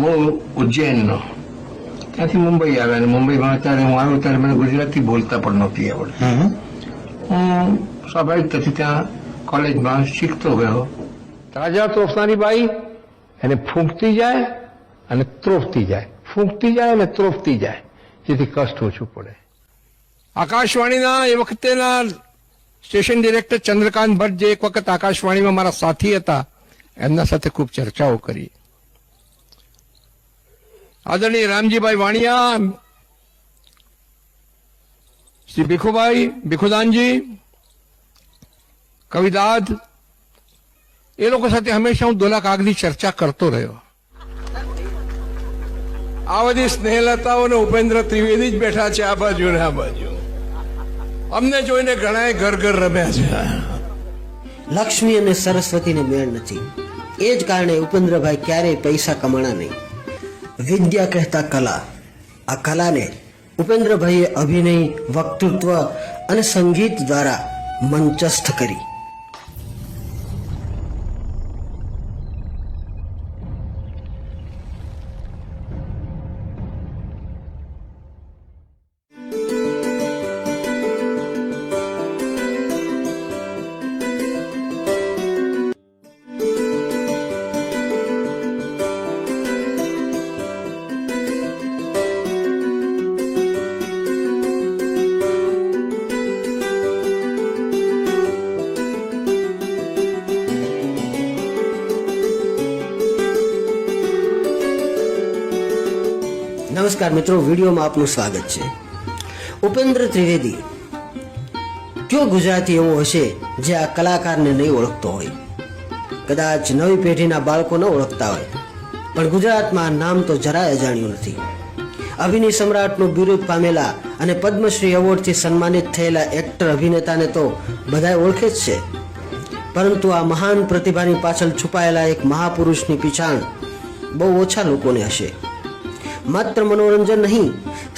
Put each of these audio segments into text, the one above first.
મૂળ ઉજ્જૈનનો, ત્યાંથી મુંબઈ આવ્યા અને મુંબઈમાં અત્યારે હું આવ્યો ત્યારે મને ગુજરાતી બોલતા પણ નહોતી આવડતી. હું સ્વાભાવિક તેથી ત્યાં કોલેજમાં શીખતો ગયો. તાજા તોફાની બાઈ એને ફૂંકતી જાય અને ત્રોફતી જાય, ફૂંકતી જાય અને ત્રોફતી જાય, જેથી કષ્ટ ઓછું પડે. આકાશવાણીના એ વખતેના સ્ટેશન ડિરેક્ટર ચંદ્રકાંત ભટ્ટ, જે એક વખત આકાશવાણીમાં મારા સાથી હતા, એમના સાથે ખૂબ ચર્ચાઓ કરી. આદરણીય રામજીભાઈ વાણિયા, શ્રી ભીખુદાનજી, કવિદાદ, એ લોકો સાથે હંમેશા હું દોલા કાગની ચર્ચા કરતો રહ્યો. આ બધી સ્નેહલતાઓ અને ઉપેન્દ્ર ત્રિવેદી જ બેઠા છે આ બાજુ ને આ બાજુ. અમને જોઈને ઘણા ઘર ઘર રમ્યા છે. લક્ષ્મી અને સરસ્વતીને મેળ નથી. એ જ કારણે ઉપેન્દ્રભાઈ ક્યારેય પૈસા કમાણા નહીં. વિદ્યા કહેતા કલા. આ કલાને ઉપેન્દ્રભાઈએ અભિનય, વક્તૃત્વ અને સંગીત દ્વારા મંચસ્થ કરી. નમસ્કાર મિત્રો, વિડીયોમાં આપનું સ્વાગત છે. ઉપેન્દ્ર ત્રિવેદી, કયો ગુજરાતી એવો હશે જે આ કલાકારને નહીં ઓળખતો હોય? કદાચ નવી પેઢીના બાળકો ન ઓળખતા હોય, પણ ગુજરાતમાં નામ તો જરાય અજાણ્યું નથી. અભિનય સમ્રાટનું બિરુદ પામેલા અને પદ્મશ્રી એવોર્ડથી સન્માનિત થયેલા એક્ટર અભિનેતાને તો બધાય ઓળખે જ છે, પરંતુ આ મહાન પ્રતિભાની પાછળ છુપાયેલા એક મહાપુરુષની પીછાણ બહુ ઓછા લોકોને હશે. માત્ર મનોરંજન નહીં,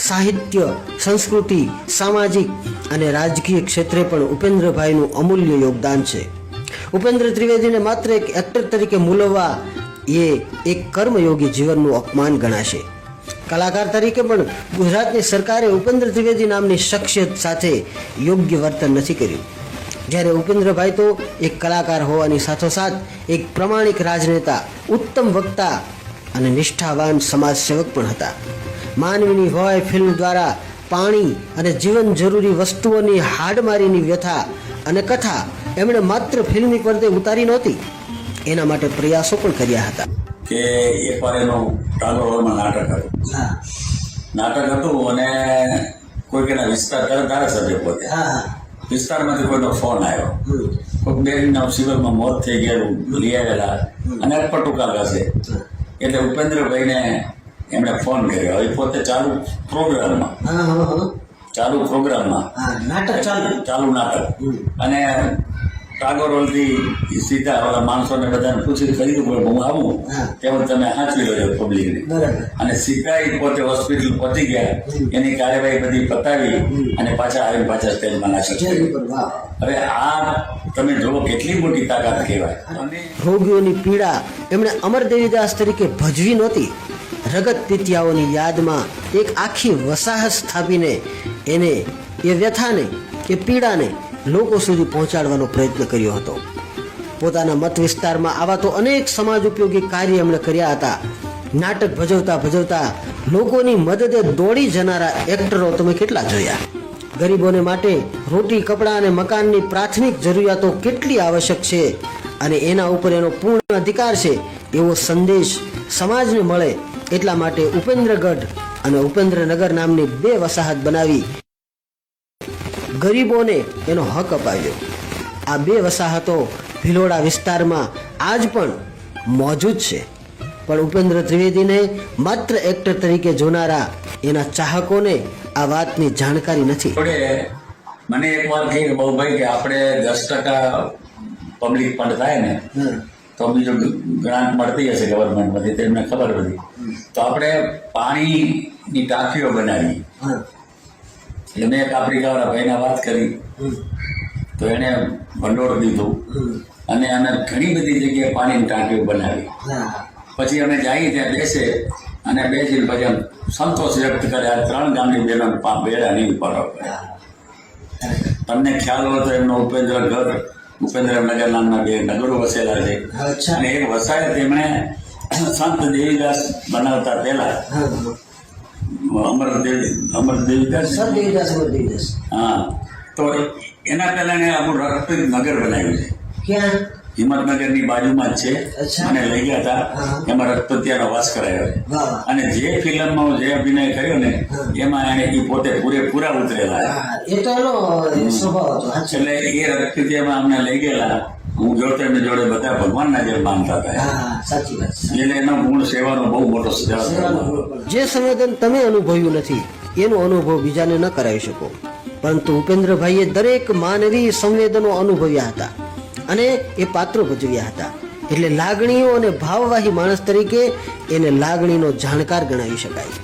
સાહિત્ય, સંસ્કૃતિ, સામાજિક અને રાજકીય ક્ષેત્રે પણ ઉપેન્દ્રભાઈનું અમૂલ્ય યોગદાન છે. ઉપેન્દ્ર ત્રિવેદીને માત્ર એક એક્ટર તરીકે મૂલવવા એ એક કર્મયોગી જીવનનું અપમાન ગણાશે. કલાકાર તરીકે પણ ગુજરાતની સરકારે ઉપેન્દ્ર ત્રિવેદી નામની શખ્સિયત સાથે યોગ્ય વર્તન નથી કર્યું. જ્યારે ઉપેન્દ્રભાઈ તો એક કલાકાર હોવાની સાથોસાથ એક પ્રમાણિક રાજનેતા, ઉત્તમ વક્તા અને નિષ્ઠાવાન સમાજ સેવક પણ હતા. માનવીની ભવાઈ ફિલ્મ દ્વારા પાણી અને જીવન જરૂરી વસ્તુઓની હાડમારીની વ્યથા અને કથા એમણે માત્ર ફિલ્મી પડદે ઉતારી નહોતી, એના માટે પ્રયાસો પણ કર્યા હતા. કે એકવાર એનું ટાગોર હોલમાં નાટક હતું અને કોઈકના વિસ્તાર ધારાસભ્ય પોતે વિસ્તારમાંથી કોઈનો ફોન આવ્યો, કોઈક બેનના સિવિલમાં મોત થઈ ગયેલું લઈ આવેલા અને ટૂંકા છે. એટલે ઉપેન્દ્રભાઈને એમણે ફોન કર્યો. હવે પોતે ચાલુ પ્રોગ્રામમાં ચાલુ નાટક અને ટાગોર હોલથી સીધા માણસોને બધાને પૂછી ખરીદવું પડે, હું આવું તેમ તમે હાંચવી લો પબ્લિકને. અને સીધા પોતે હોસ્પિટલ પહોંચી ગયા, એની કાર્યવાહી બધી પતાવી અને પાછા આવીને પાછા સ્ટેજમાં નાટક. હવે આ તમે જુઓ કેટલી મોટી તાકાત કહેવાય. અને રોગીઓની પીડા એમણે અમર દેવીદાસ તરીકે ભજવી નહોતી. રગત પિતિયાઓની યાદમાં એક આખી વસાહત સ્થાપીને એને એ વ્યથાને, એ પીડાને લોકો સુધી પહોંચાડવાનો પ્રયત્ન કર્યો હતો. પોતાના મત વિસ્તારમાં આવા તો અનેક સમાજ ઉપયોગી કાર્ય એમણે કર્યા હતા. નાટક ભજવતા ભજવતા લોકોની મદદે દોડી જનારા એક્ટરો તમે કેટલા જોયા? ગરીબોને માટે રોટી, કપડાં અને મકાનની પ્રાથમિક જરૂરિયાતો કેટલી આવશ્યક છે અને એના ઉપર એનો પૂર્ણ અધિકાર છે એવો સંદેશ સમાજને મળે એટલા માટે ઉપેન્દ્રગઢ અને ઉપેન્દ્રનગર નામની 2 વસાહત બનાવી ગરીબોને એનો હક અપાવ્યો. આ 2 વસાહતો ભિલોડા વિસ્તારમાં આજ પણ મોજૂદ છે, પણ ઉપેન્દ્ર ત્રિવેદીને માત્ર એક્ટર તરીકે જોનારા એના ચાહકોને આ વાતની જાણકારી નથી. મને એક વાર કહે કે બહુભાઈ કે આપણે 10% પબ્લિક ફંડ થાય ને તો બીજું ગ્રાન્ટ મળતી હશે ગવર્મેન્ટમાંથી, તેમને ખબર હતી. તો આપણે પાણીની ટાંકીઓ બનાવી. એટલે મેં એક આફ્રિકાવાળા ભાઈને વાત કરી તો એને ભંડોળ દીધું અને અમે ઘણી બધી જગ્યાએ પાણીની ટાંકીઓ બનાવી. પછી અમે જઈએ ત્યાં બેસે અને બેસીને પછી આમ સંતોષ વ્યક્ત કરે આ 3 ગામની બહેનો બેડા નહીં પડો. તમને ખ્યાલ હોય તો એમનો ઉપેન્દ્રનગર નામના 2 નગરો વસેલા છે. અને એક વસાયા તેમણે સંત દેવીદાસ બનાવતા પહેલા અમર દેવીદાસ હા, તો એના પહેલા એને આપણું રક્ત નગર બનાવ્યું છે. ક્યાં? હિંમતનગરની બાજુમાં જ છે. અને લઈ ગયા હતા, એમાં રક્તપિયાનો વાસ કરાયો છે. અને જે ફિલ્મમાં જે અભિનય કર્યો ને એમાં એને એ પોતે પૂરેપૂરા ઉતરેલા. એ તો એનો સ્વભાવ હતો. એટલે એ રક્તપિયામાં અમને લઈ ગયેલા. હું જોડતો એમની જોડે બધા ભગવાનના જેમ માનતા હતા. સાચી વાત. એટલે એનો ગુણ સેવાનો બહુ મોટો સેવા. જે સંવેદન તમે અનુભવ્યું નથી એનો અનુભવ બીજાને ન કરાવી શકો, પરંતુ ઉપેન્દ્રભાઈએ દરેક માનવી સંવેદનો અનુભવ્યા હતા અને એ પાત્રો ભજવ્યા હતા. એટલે લાગણીઓ અને ભાવવાહી માણસ તરીકે એને લાગણીનો જાણકાર ગણાવી શકાય.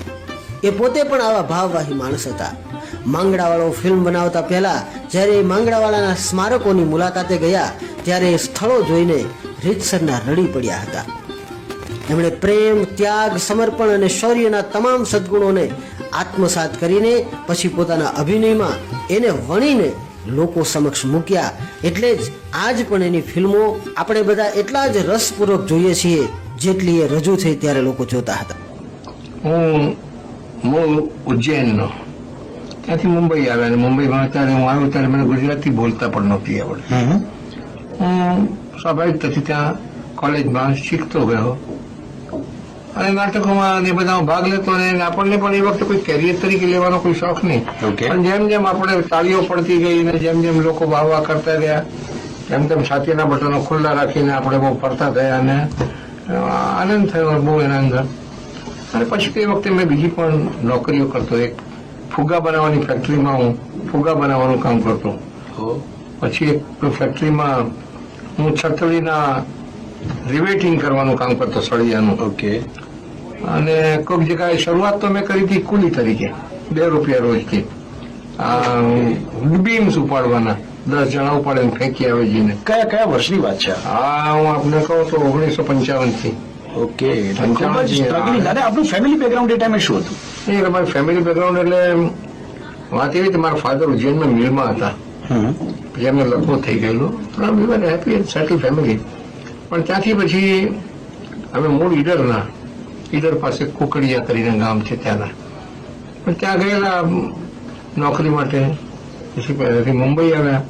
એ પોતે પણ આવા ભાવવાહી માણસ હતા. માંગડાવાળો ફિલ્મ બનાવતા પહેલા જ્યારે એ માંગડાવાળાના સ્મારકોની મુલાકાતે ગયા ત્યારે એ સ્થળો જોઈને રીતસરના રડી પડ્યા હતા. એમણે પ્રેમ, ત્યાગ, સમર્પણ અને શૌર્યના તમામ સદગુણોને આત્મસાત કરીને પછી પોતાના અભિનયમાં એને વણીને લોકો સમક્ષ મૂક્યા. એટલે જ આજ પણ એની ફિલ્મો આપણે બધા એટલા જ રસપૂર્વક જોઈએ છીએ જેટલી એ રજૂ થઈ ત્યારે લોકો જોતા હતા. હું મૂળ ઉજ્જૈનનો, ત્યાંથી મુંબઈ આવ્યા અને મુંબઈમાં અત્યારે હું આવ્યો ત્યારે મને ગુજરાતી બોલતા પણ નહોતી આવડતી. હું સ્વાભાવિક પછી ત્યાં કોલેજમાં શીખતો ગયો અને નાટકોમાં ને બધામાં ભાગ લેતો અને આપણને પણ એ વખતે કોઈ કેરિયર તરીકે લેવાનો કોઈ શોખ નહીં. પણ જેમ જેમ આપણે તાળીઓ પડતી ગઈ ને જેમ જેમ લોકો વાહ કરતા ગયા તેમ તેમ છાતીના બટનો ખુલ્લા રાખીને આપણે બહુ ફરતા થયા અને આનંદ થયો બહુ એના અંદર. અને પછી તે વખતે મેં બીજી પણ નોકરીઓ કરતો. એક ફુગ્ગા બનાવવાની ફેક્ટરીમાં હું ફુગ્ગા બનાવવાનું કામ કરતો. પછી એક ફેક્ટરીમાં હું છતડીના રિવેટિંગ કરવાનું કામ કરતો, સળિયાનું. ઓકે. અને કોઈક જગ્યાએ શરૂઆત તો મેં કરી હતી કુલી તરીકે, ₹2 રોજથી. બીમ્સ ઉપાડવાના, 10 જણા ઉપાડીને ફેંકી આવે જઈને. કયા વર્ષની વાત છે? હા, હું આપને કહું તો 1955 થી. ઓકે. આપણું ફેમિલી બેકગ્રાઉન્ડ એ ટાઈમે શું હતું? એ મારું ફેમિલી બેકગ્રાઉન્ડ એટલે વાત એવી કે મારા ફાધર ઉજ્જૈનમાં મિલમાં હતા. પછી એમને લગ્ન થઈ ગયેલું. વી વર હેપી એન્ડ સેટલ ફેમિલી. પણ ત્યાંથી પછી અમે મૂળ ઈડર પાસે કુકડિયા કરીને ગામ છે ત્યાંના. પણ ત્યાં ગયેલા નોકરી માટે. પછી પહેલાથી મુંબઈ આવ્યા.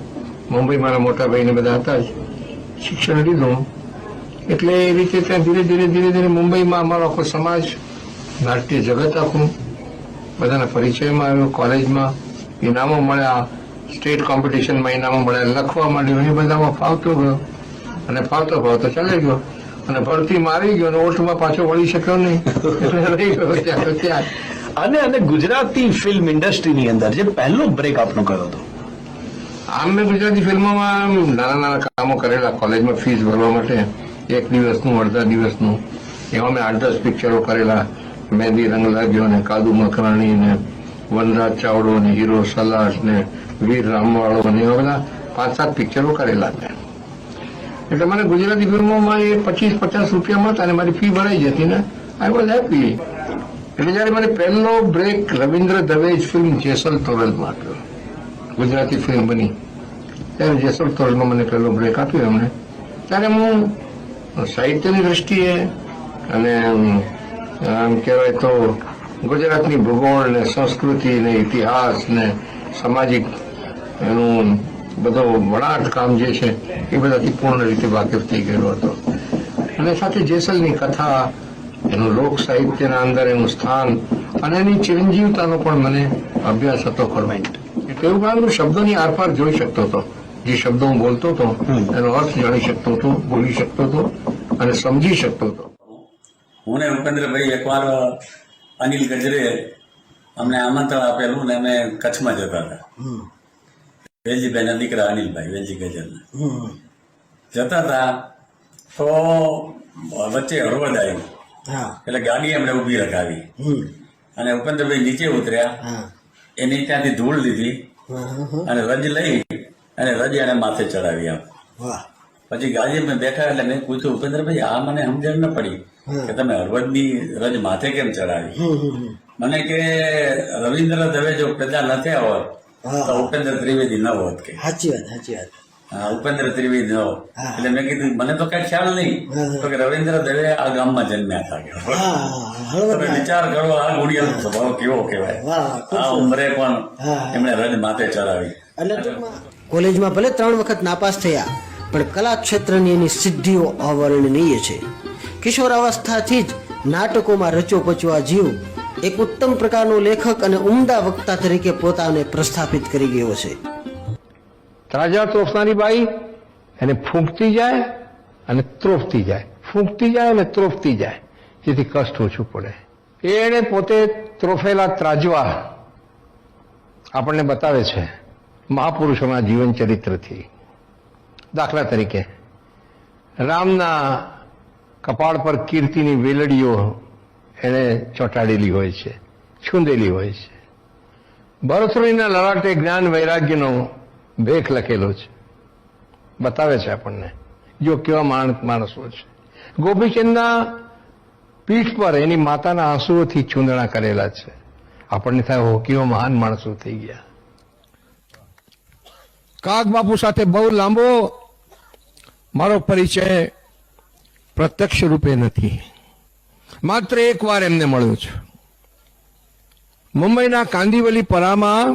મુંબઈ મારા મોટા ભાઈને બધા હતા જ. શિક્ષણ લીધું એટલે એ રીતે ત્યાં ધીરે ધીરે મુંબઈમાં અમારો આખો સમાજ, નાટ્ય જગત આખું બધાના પરિચયમાં આવ્યો. કોલેજમાં ઇનામો મળ્યા, સ્ટેટ કોમ્પિટિશનમાં ઇનામો મળ્યા, લખવા માંડ્યું. એ બધામાં ફાવતો ગયો અને ફાવતો ચાલી ગયો અને ભરતીમાં આવી ગયો અને ઓઠમાં પાછો વળી શક્યો નહીં એટલે રહી ગયો ત્યાં. અને ગુજરાતી ફિલ્મ ઇન્ડસ્ટ્રીની અંદર જે પહેલો બ્રેક આપનો કર્યો હતો? આમ મેં ગુજરાતી ફિલ્મોમાં નાના કામો કરેલા કોલેજમાં ફીસ ભરવા માટે, 1 દિવસનું, અડધા દિવસનું. એમાં મેં 8-10 પિક્ચરો કરેલા. મહેંદી રંગ લાગ્યો ને કાદુ મકરાણી ને વનરાજ ચાવડો ને હીરો સલાસ ને વીર રામવાળો ને એવા બધા 5-7 પિક્ચરો કરેલા મેં. એટલે મને ગુજરાતી ફિલ્મોમાં એ 25-50 રૂપિયા મળતા અને મારી ફી ભરાઈ જતી ને આઈ વોઝ હેપી. એટલે જયારે મને પહેલો બ્રેક રવિન્દ્ર દવેજ ફિલ્મ જેસલ તોરલમાં આપ્યો, ગુજરાતી ફિલ્મ બની ત્યારે જેસલ તોરલમાં મને પહેલો બ્રેક આપ્યો એમણે. ત્યારે હું સાહિત્યની દ્રષ્ટિએ અને આમ કહેવાય તો ગુજરાતની ભૂગોળ ને સંસ્કૃતિ ને ઇતિહાસ ને સામાજિક એનું બધો વણાટ કામ જે છે એ બધાથી પૂર્ણ રીતે વાકેફ થઈ ગયેલો હતો. અને સાથે જેસલની કથા, એનું લોક સાહિત્યના અંદર એનું સ્થાન અને એની ચિરંજીવતાનો પણ મને અભ્યાસ હતો ખરો. એટલે એવું કારણ શબ્દોની આરપાર જોઈ શકતો હતો. જે શબ્દો હું બોલતો હતો એનો અર્થ જાણી શકતો હતો, બોલી શકતો હતો અને સમજી શકતો હતો. હું ને ઉપેન્દ્રભાઈ એકવાર અનિલ ગજરે અમને આમંત્રણ આપેલું ને અમે કચ્છમાં જતા હતા. વેલજીભાઈના દીકરા અનિલભાઈ, વેલજી ગજરના જતા હતા. તો વચ્ચે હળવદ આવ્યું એટલે ગાડી એમણે ઉભી રખાવી અને ઉપેન્દ્રભાઈ નીચે ઉતર્યા. એની ત્યાંથી ધૂળ લીધી અને રજ લઈ અને રજ એને માથે ચડાવી આપ. પછી ગાડી મેં બેઠા એટલે મેં પૂછ્યું ઉપેન્દ્રભાઈ આ મને સમજણ ન પડી કે તમે હળવદની રજ માથે કેમ ચડાવી? મને કે રવિન્દ્ર દવે જો પેદા ન થયા હોત તો ઉપેન્દ્ર ત્રિવેદી ન હોત કે. સાચી વાત. હા, ઉપેન્દ્ર ત્રિવેદી ન હોત. એટલે મેં કીધું મને તો કઈ ખ્યાલ નહીં તો કે રવિન્દ્ર દવે આ ગામમાં જન્મ્યા હતા કે. તમે વિચાર કરો આ ગુડિયાનો સ્વભાવ કેવો કહેવાય. આ ઉંમરે પણ એમણે રજ માથે ચડાવી. એટલે ટૂંકમાં કોલેજમાં ભલે 3 વખત નાપાસ થયા પણ કલા ક્ષેત્રની એની સિદ્ધિઓ અવર્ણનીય છે. કિશોર અવસ્થાથી જ નાટકોમાં રચો પચવા જીવ એક ઉત્તમ પ્રકારનો લેખક અને ઉમદા વક્તા તરીકે પોતાને પ્રસ્થાપિત કરી ગયો છે. ત્રાજા તોફનારી બાઈ એને ફૂંકતી જાય અને ત્રોફતી જાય, ફૂંકતી જાય અને ત્રોફતી જાય, જેથી કષ્ટ ઓછું પડે. એણે પોતે ત્રોફેલા ત્રાજવા આપણને બતાવે છે મહાપુરુષોના જીવન ચરિત્રથી. દાખલા તરીકે રામના કપાળ પર કીર્તિની વેલડીઓ એને ચોંટાડેલી હોય છે, છૂંદેલી હોય છે. ભરતરીના લલાટે જ્ઞાન વૈરાગ્યનો ભેખ લખેલો છે, બતાવે છે આપણને જો કેવા માણસો છે. ગોપીચંદના પીઠ પર એની માતાના આંસુઓથી ચૂંદણા કરેલા છે. આપણને થાય હો કેવા મહાન માણસો થઈ ગયા. કાગ બાપુ સાથે બહુ લાંબો મારો પરિચય પ્રત્યક્ષ રૂપે નથી, માત્ર એક વાર એમને મળ્યો છું. મુંબઈના કાંદીવલી પરામાં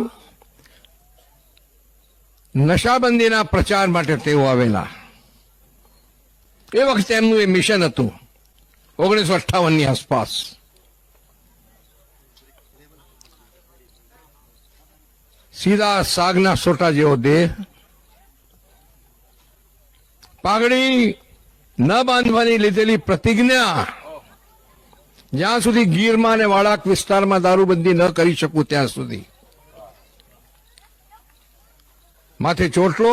નશાબંધીના પ્રચાર માટે તેઓ આવેલા. એ વખતે એમનું એ મિશન હતું 1958ની આસપાસ. સીધા સાગના સોટા જેવો દેહ, પાઘડી ન બાંધવાની લીધેલી પ્રતિજ્ઞા, જ્યાં સુધી ગીરમાં અને વાળાક વિસ્તારમાં દારૂબંધી ન કરી શકું ત્યાં સુધી. માથે ચોટલો,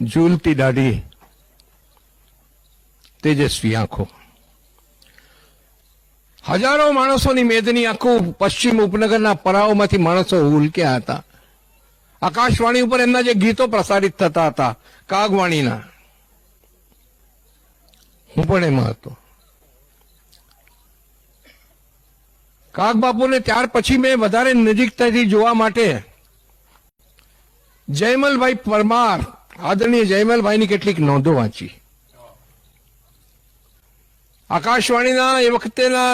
ઝૂલતી દાઢી, તેજસ્વી આંખો. હજારો માણસોની મેદની આંખો પશ્ચિમ ઉપનગરના પરાઓમાંથી માણસો ઉલક્યા હતા. આકાશવાણી ઉપર એમના જે ગીતો પ્રસારિત થતા હતા કાગવાણીના, હું પણ એમાં હતો. કાગ બાપુને ત્યાર પછી મેં વધારે નજીકતાથી જોવા માટે જયમલભાઈ પરમાર, આદરણીય જયમલભાઈની કેટલીક નોંધો વાંચી. આકાશવાણીના એ વખતેના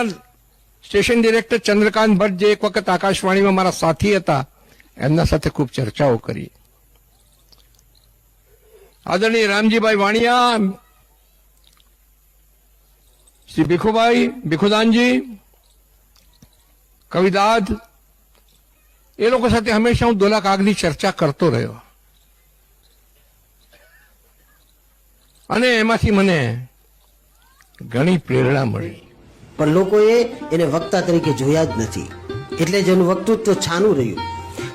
સ્ટેશન ડિરેક્ટર ચંદ્રકાંત ભટ્ટ, જે એક વખત આકાશવાણીમાં મારા સાથી હતા, એમના સાથે ખૂબ ચર્ચાઓ કરી. આદરણીય રામજીભાઈ વાણિયા, શ્રી ભીખુદાનજી, કવિદાદ, એ લોકો સાથે હંમેશા હું દોલા કાગની ચર્ચા કરતો રહ્યો અને એમાંથી મને ઘણી પ્રેરણા મળી. પણ લોકોએ એને વક્તા તરીકે જોયા જ નથી, એટલે જ એનું વક્તૃત્વ છાનું રહ્યું.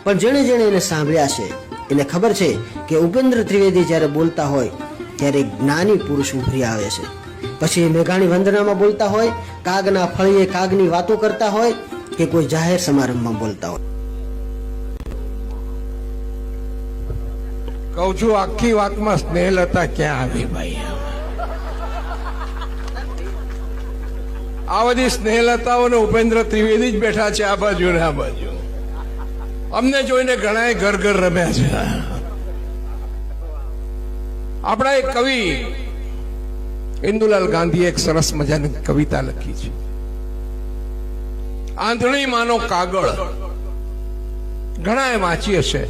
પણ જેણે જેણે એને સાંભળ્યા છે એને ખબર છે કે ઉપેન્દ્ર ત્રિવેદી જ્યારે બોલતા હોય ત્યારે જ્ઞાની પુરુષ ઉભરી આવે છે. પછી એ મેઘાણી વંદનામાં બોલતા હોય, કાગના ફળીએ કાગની વાતો કરતા હોય કે કોઈ જાહેર સમારંભમાં બોલતા હોય. કહું છું આખી વાતમાં સ્નેહલતા ક્યાં આવી ભાઈ? આ બધી સ્નેહલતાઓને ઉપેન્દ્ર ત્રિવેદી જ બેઠા છે આ બાજુ ને આ બાજુ. અમને જોઈને ઘણા ઘર ઘર રમ્યા છે. આપણા એક કવિ ઇન્દુલાલ ગાંધીએ એક સરસ મજાની કવિતા લખી છે, આંધળી માનો કાગળ. ઘણા એ વાંચી હશે.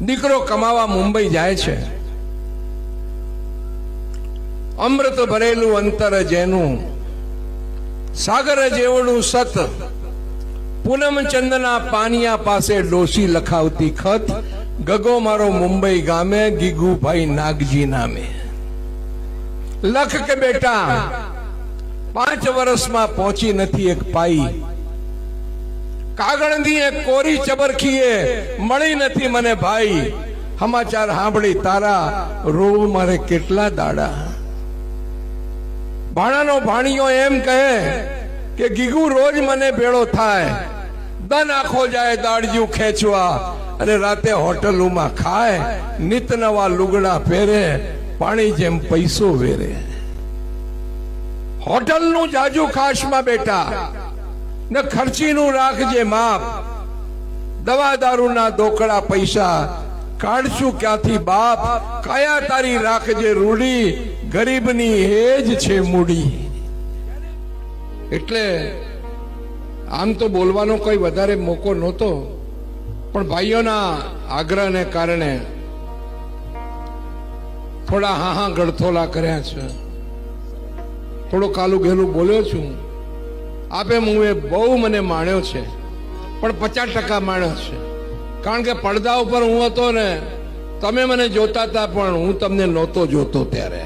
દીકરો કમાવા મુંબઈ જાય છે, અમૃત ભરેલું અંતર જેનું, સાગર જેવડું સત, પૂનમ ચંદના પાનિયા પાસે ડોસી લખાવતી ખત, ગગો મારો મુંબઈ ગામે, ગીગુભાઈ નાગજી નામે. લખ કે બેટા 5 વર્ષમાં પહોંચી નથી એક પાઈ, કાગળની એક કોરી ચબરખીએ મળી નથી મને ભાઈ, સમાચાર સાંભળી તારા રોવું મારે કેટલા દાડા. ભાણાનો ભાણિયો એમ કહે કે ગીગુ રોજ મને ભેળો થાય, દન આખો જાય દાળજ્યું ખેંચવા, અને રાતે હોટલોમાં ખાય, નિત નવા લુગડા પહેરે, પાણી જેમ પૈસો વેરે. હોટલનું જાજુ ખાશમાં બેટા ને ખર્ચીનું રાખજે માપ. દવા દારૂના દોકડા પૈસા કાઢશું ક્યાંથી બાપ. કયા તારી રાખજે રૂડી, ગરીબની હેજ છે મૂડી. એટલે આમ તો બોલવાનો કોઈ વધારે મોકો નહોતો, પણ ભાઈઓના આગ્રહને કારણે થોડા હા ગળથોલા કર્યા છે. થોડો કાલું ઘેલું બોલ્યો છું. આપે હું એ બહુ મને માણ્યો છે, પણ 50% માણ્યો છે. કારણ કે પડદા ઉપર હું હતો ને, તમે મને જોતા હતા પણ હું તમને નહોતો જોતો ત્યારે.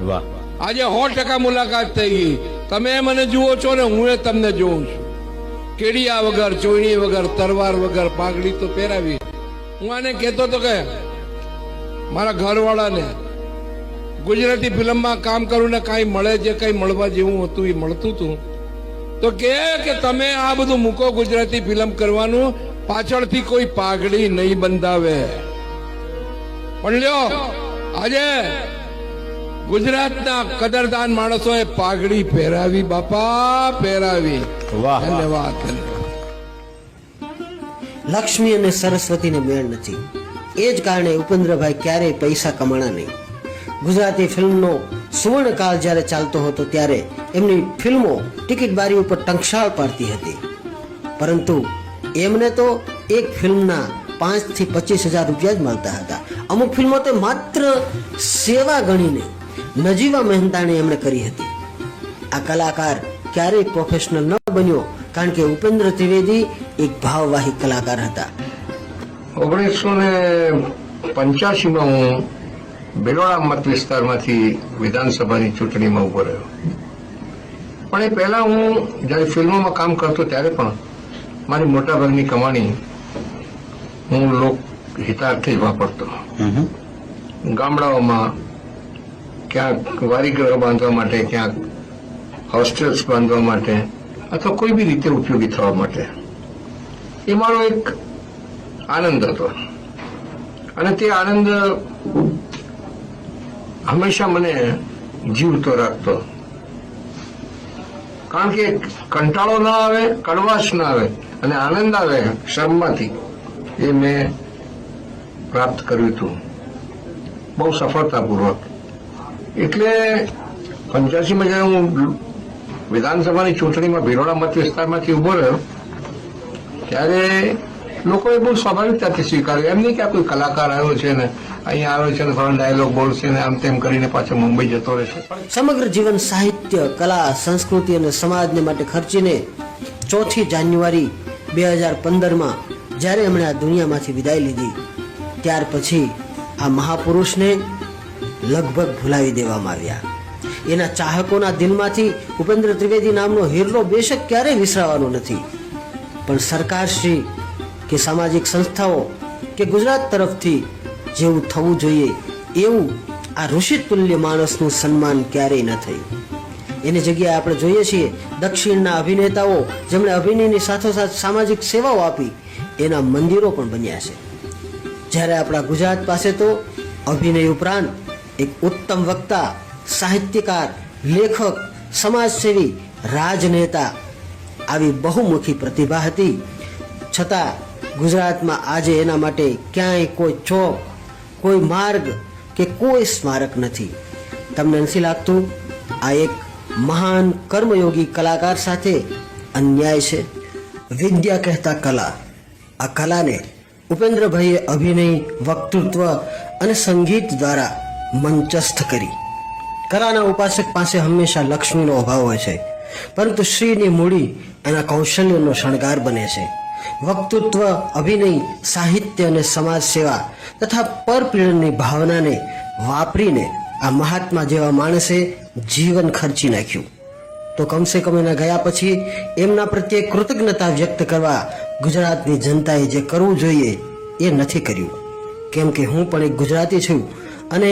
વાહ. આજે 100% મુલાકાત થઈ ગઈ. તમે મને જુઓ છો ને, હું એ તમને જોઉં છું. કેડિયા વગર, ચોયણી વગર, તરવાર વગર પાઘડી તો પહેરાવી. હું આને કહેતો હતો કે મારા ઘરવાળાને ગુજરાતી ફિલ્મમાં કામ કરું ને કાંઈ મળે, જે કંઈ મળવા જેવું હતું એ મળતું હતું, તો કે તમે આ બધું મૂકો, ગુજરાતી ફિલ્મ કરવાનું, પાછળથી કોઈ પાઘડી નહીં બંધાવે. પણ લ્યો આજે ગુજરાતના કદરદાન માણસોએ પાઘડી પહેરાવી, બાપા પહેરાવી. વાહ. ધન્યવાદ. લક્ષ્મી અને સરસ્વતીને મેળ નથી. એ જ કારણે ઉપેન્દ્રભાઈ ક્યારેય પૈસા કમાણા નહીં. ગુજરાતી ફિલ્મનો સુવર્ણકાળ જ્યારે ચાલતો હતો ત્યારે એમની ફિલ્મો ટિકિટ બારી ઉપર ટંકશાળ પાડતી હતી. પરંતુ એમને તો એક ફિલ્મના 5 થી 25,000 રૂપિયા જ મળતા હતા. અમુક ફિલ્મો તો માત્ર સેવા ગણીને નજીવા મહેનતાણી એમણે કરી હતી. આ કલાકાર ક્યારેય પ્રોફેશનલ ન બન્યો, કારણ કે ઉપેન્દ્ર ત્રિવેદી એક ભાવવાહી કલાકાર હતા. 1985માં હું બેલોડા મત વિસ્તારમાંથી વિધાનસભાની ચૂંટણીમાં ઉભો રહ્યો. પણ એ પહેલા હું જ્યારે ફિલ્મોમાં કામ કરતો ત્યારે પણ મારી મોટાભાગની કમાણી હું લોકહિતાર્થે જ વાપરતો. ગામડાઓમાં ક્યાંક વારીઘરો બાંધવા માટે, ક્યાંક હોસ્ટેલ્સ બાંધવા માટે, અથવા કોઈ બી રીતે ઉપયોગી થવા માટે. એ મારો એક આનંદ હતો અને તે આનંદ હંમેશા મને જીવતો રાખતો. કારણ કે કંટાળો ના આવે, કડવાશ ના આવે અને આનંદ આવે શ્રમમાંથી, એ મેં પ્રાપ્ત કર્યું હતું બહુ સફળતાપૂર્વક. એટલે 85માં જ્યારે હું વિધાનસભાની ચૂંટણીમાં ભિલોડા મત વિસ્તારમાંથી ઉભો રહ્યો ત્યારે લોકોએ બહુ સ્વાભાવિકતાથી સ્વીકાર્યું. એમ નહીં કે આ કોઈ કલાકાર આવ્યો છે ને અહીંયા આવ્યો છે ને થોડા ડાયલોગ બોલશે ને આમ તેમ કરીને પાછો મુંબઈ જતો રહેશે. સમગ્ર જીવન સાહિત્ય, કલા, સંસ્કૃતિ અને સમાજને માટે ખર્ચીને 4 જાન્યુઆરી 2015માં જ્યારે એમણે આ દુનિયામાંથી વિદાય લીધી, ત્યાર પછી આ મહાપુરુષને લગભગ ભૂલાવી દેવામાં આવ્યા. એના ચાહકોના દિલમાંથી ઉપેન્દ્ર ત્રિવેદી નામનો હિરલો બેશક ક્યારેય વિસરાવાનો નથી. પણ સરકારશ્રી કે સામાજિક સંસ્થાઓ કે ગુજરાત તરફથી જેવું થવું જોઈએ એવું આ ઋષિતુલ્ય માણસનું સન્માન ક્યારેય ન થયું. એની જગ્યાએ આપણે જોઈએ છીએ દક્ષિણના અભિનેતાઓ જેમણે અભિનયની સાથોસાથ સામાજિક સેવાઓ આપી, એના મંદિરો પણ બન્યા છે. જ્યારે આપણા ગુજરાત પાસે તો અભિનય ઉપરાંત એક ઉત્તમ વક્તા, સાહિત્યકાર, લેખક, સમાજસેવી, રાજનેતા આવી બહુમુખી પ્રતિભા હતી. છતાં ગુજરાતમાં આજે એના માટે ક્યાંય કોઈ ચોક, કોઈ માર્ગ કે કોઈ સ્મારક નથી. તમને નથી લાગતું આ એક મહાન કર્મયોગી કલાકાર સાથે અન્યાય છે? વિદ્યા કહેતા કલા, આ કલાને ઉપેન્દ્રભાઈએ અભિનય, વક્તૃત્વ અને સંગીત દ્વારા મંચસ્થ કરી. કલાના ઉપાસક પાસે હંમેશા લક્ષ્મીનો અભાવ હોય છે, પરંતુ શ્રીની મૂડી એના કૌશલ્યનો શણગાર બને છે. વક્તૃત્વ, અભિનય, સાહિત્ય અને સમાજ સેવા તથા પરપીડનની ભાવનાને વાપરીને આ મહાત્મા જેવા માણસે જીવન ખર્ચી નાખ્યું. તો કમસે કમ એના ગયા પછી એમના પ્રત્યે કૃતજ્ઞતા વ્યક્ત કરવા ગુજરાતની જનતાએ જે કરવું જોઈએ એ નથી કર્યું. કેમ કે હું પણ એક ગુજરાતી છું અને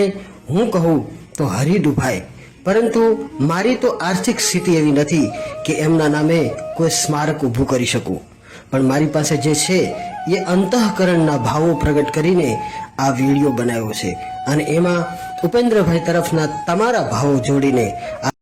હું કહું તો હરી ડૂબાય, પરંતુ મારી તો આર્થિક સ્થિતિ એવી નથી કે એમના નામે કોઈ સ્મારક ઊભું કરી શકું. પણ મારી પાસે જે છે એ અંતઃકરણના ભાવો પ્રગટ કરીને આ વિડીયો બનાવ્યો છે અને એમાં ઉપેન્દ્રભાઈ તરફના તમારા ભાવો જોડીને